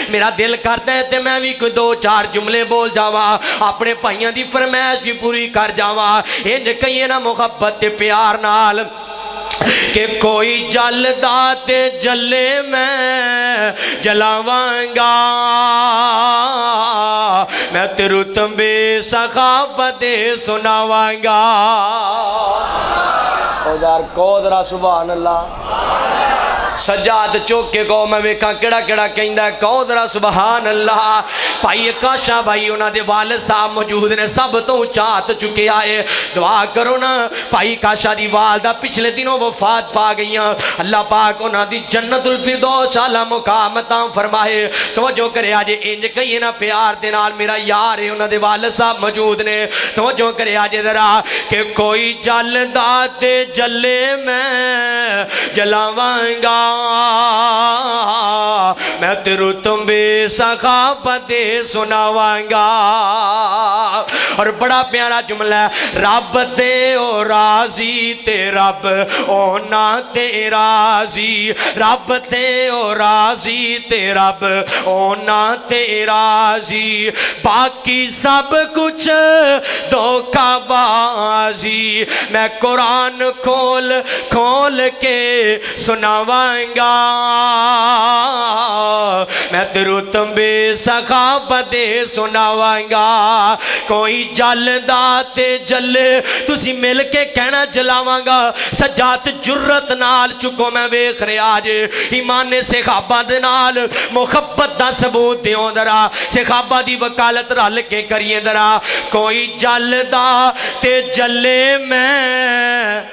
मेरा दिल करता है तो मैं भी कोई दो चार जुमले बोल जावा, अपने भाइयों की फरमाइश भी पूरी कर जावा। इंज कहिए ना मुहब्बत ते प्यार नाल कि कोई जलदा ते जले मैं जलावांगा, मैं तेरू तंबे सखाबत सुनावांगा। कोदरा सुभान अल्लाह। सजाद चुक के कहो मैं वेखा केड़ा केड़ा कहंदा, कहो जरा सुभान अल्लाह। भाई काशा भाई उन्होंने वालिद साहब मौजूद ने, सब तो उच्चा हाथ चुके आए। दुआ करो ना भाई काशा दी वालदा पिछले दिनों वफात पा गई। अल्लाह पाक उन्होंने जन्नतुल फिरदौस आला मुकाम अता फरमाए। तो जो करे आज इंज कहिए ना प्यार दे नाल, मेरा यार है उन्होंने वालिद साहब मौजूद ने। तो जो करे आज जरा कि कोई जलदा ते जले मैं जलावांगा, मैं तेरू तंबे सखाबत सुनावांगा। और बड़ा प्यारा जुमला है, रब ते ओ राजी ते रब ओ ना ते राजी, रब ते ओ राजी ते रब ओ ना ते राजी, बाकी सब कुछ धोखाबाजी। मैं कुरान खोल खोल के सुनावांगा, मैं तेरू तंबे सखाबत सुनावांगा। कोई जलदा ते जले, तुसी मिल के कहना जलावांगा। सजात जुर्रत नाल चुको मैं वेख रहा जे ईमान सहाबा दे नाल मुहब्बत दा सबूत दिओ जरा, सहाबा दी वकालत रल के करिए जरा। कोई जलदा ते जले मैं,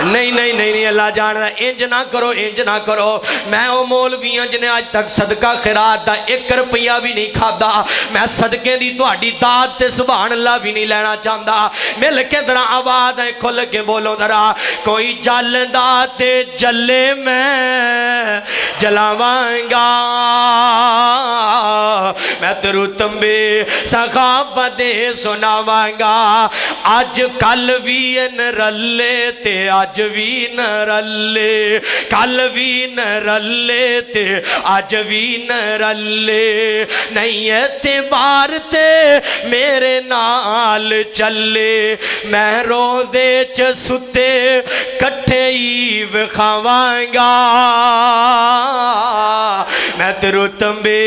नहीं नहीं नहीं नहीं अल्लाह जानदा, इंज ना करो इंज ना करो। मैं वो मौलवी हाँ जिन्हें अज तक सदका खैरात का 1 रुपया भी नहीं खादा। मैं सदके दी तुहाडी दात ते सुभान अल्लाह भी नहीं लेना चाहता। मिल के जरा आवाज है खुल के बोलो जरा, कोई जलदा ते जले मैं जलावांगा, मैं तेरू तंबे सखाबत सुनावांगा। अज कल भी न रले ते अज भी न रले, कल भी न रले ते अज भी न रले, नहीं एतबार ते मेरे नाल चले, मैं रोदे च सुते कट्ठे ही विखावांगा, मैं तेरू तंबे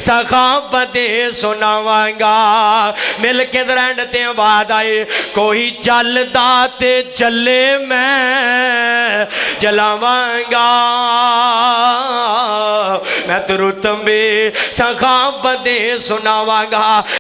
सखाबत सुनावांगा। मिल के दरंड ते आवाज आए, कोई जलदा ते जले मैं जलावांगा, मैं तेरू तंबे सखाबत सुनावांगा।